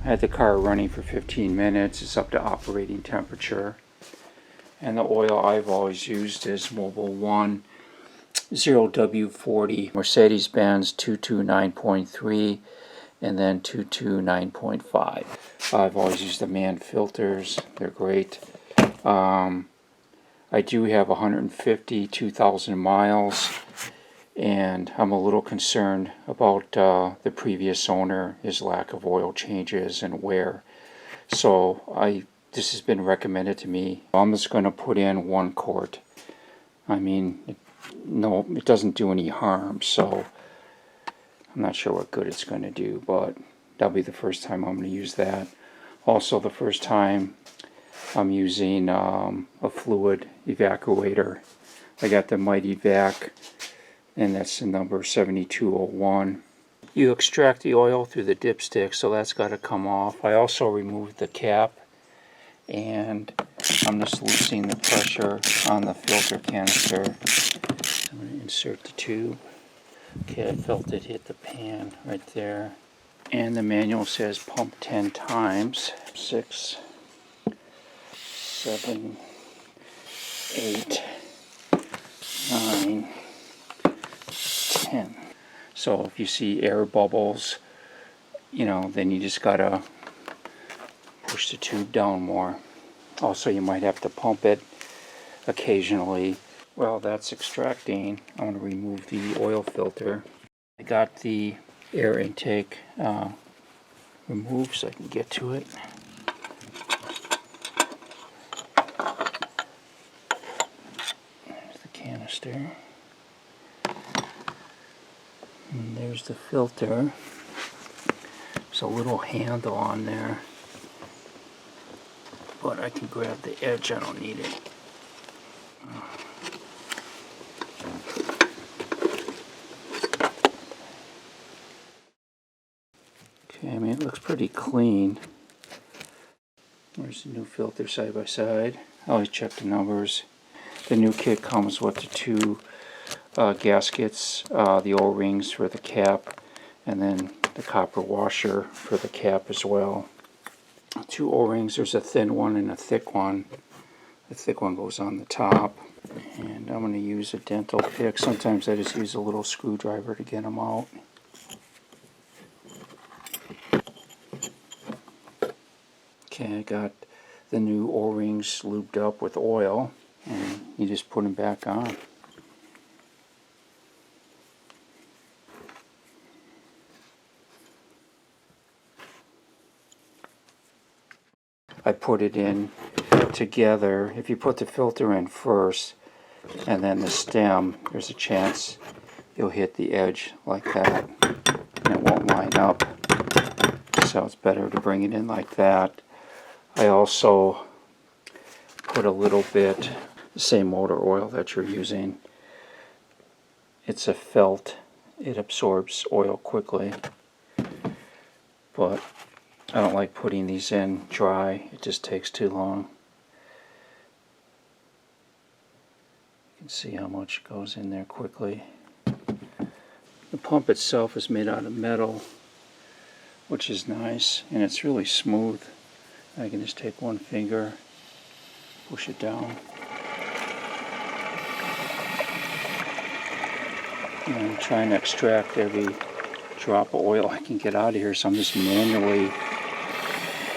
I had the car running for 15 minutes. It's up to operating temperature. And the oil I've always used is Mobil 140 W140 Mercedes-Benz 229.3 and then 229.5. I've always used the Mann filters. They're great. I do have 152,000 miles, and I'm a little concerned about the previous owner, his lack of oil changes and wear. So this has been recommended to me. I'm just going to put in 1 quart. I mean, no, it doesn't do any harm, so I'm not sure what good it's going to do, but that'll be the first time I'm going to use that. Also, the first time I'm using a fluid evacuator. I got the Mityvac, and that's the number 7201. You extract the oil through the dipstick, so that's got to come off. I also removed the cap, and I'm just loosening the pressure on the filter canister. I'm going to insert the tube. Okay, I felt it hit the pan right there. And the manual says pump 10 times. 6, 7, 8, 9, 10. So if you see air bubbles, then you just gotta push the tube down more. Also, you might have to pump it occasionally. Well, that's extracting. I'm going to remove the oil filter. I got the air intake removed so I can get to it. There's the canister. And there's the filter. There's a little handle on there, but I can grab the edge. I don't need it. Okay, I mean, it looks pretty clean. There's the new filter side by side. I always check the numbers. The new kit comes with the 2 gaskets, the O-rings for the cap, and then the copper washer for the cap as well. 2 O-rings. There's a thin one and a thick one. The thick one goes on the top. And I'm going to use a dental pick. Sometimes I just use a little screwdriver to get them out. Okay, I got the new O-rings lubed up with oil, and you just put them back on. I put it in together. If you put the filter in first and then the stem, there's a chance you'll hit the edge like that and it won't line up. So it's better to bring it in like that. I also put a little bit, the same motor oil that you're using. It's a felt. It absorbs oil quickly. But I don't like putting these in dry. It just takes too long. You can see how much goes in there quickly. The pump itself is made out of metal, which is nice, and it's really smooth. I can just take one finger, push it down, and I'm trying to extract every drop of oil I can get out of here, so I'm just manually,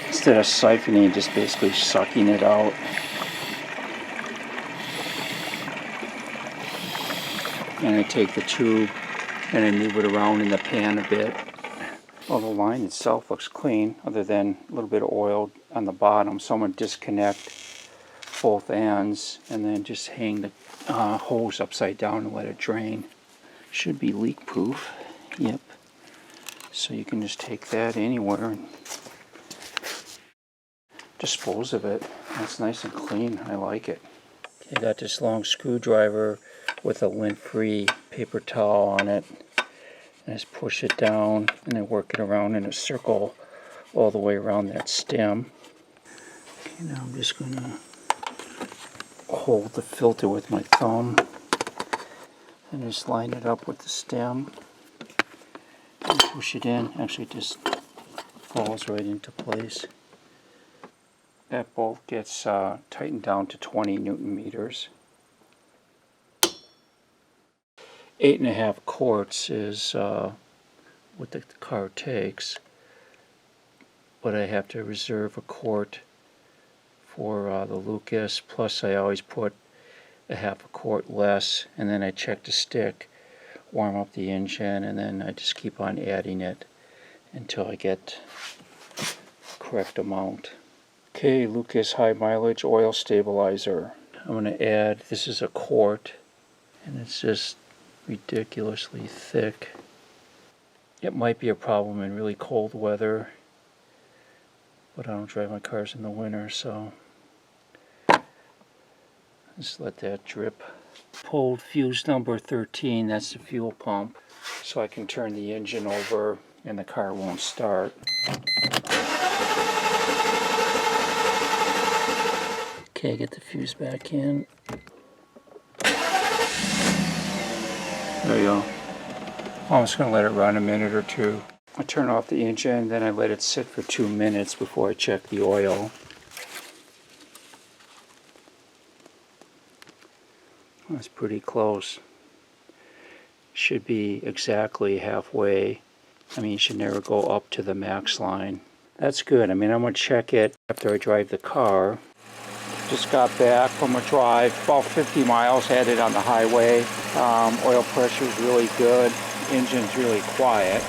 instead of siphoning, just basically sucking it out. And I take the tube and I move it around in the pan a bit. Well, the line itself looks clean, other than a little bit of oil on the bottom. So I'm going to disconnect both ends and then just hang the hose upside down and let it drain. Should be leak proof. Yep. So you can just take that anywhere and dispose of it. That's nice and clean. I like it. I got this long screwdriver with a lint-free paper towel on it. I just push it down and then work it around in a circle all the way around that stem. Okay, now I'm just going to hold the filter with my thumb and just line it up with the stem and push it in. Actually, just falls right into place. That bolt gets tightened down to 20 Newton meters. 8.5 quarts is what the car takes, but I have to reserve a quart for the Lucas, plus I always put a half a quart less, and then I check the stick, warm up the engine, and then I just keep on adding it until I get the correct amount. Okay, Lucas high mileage oil stabilizer. I'm going to add, this is a quart, and it's just ridiculously thick. It might be a problem in really cold weather, but I don't drive my cars in the winter, so just let that drip. Pulled fuse number 13, that's the fuel pump, so I can turn the engine over and the car won't start. Okay, get the fuse back in. There you go. I'm just going to let it run a minute or two. I turn off the engine, then I let it sit for 2 minutes before I check the oil. That's pretty close. Should be exactly halfway. I mean, you should never go up to the max line. That's good. I mean, I'm going to check it after I drive the car. Just got back from a drive, about 50 miles, had it on the highway. Oil pressure is really good. Engine's really quiet.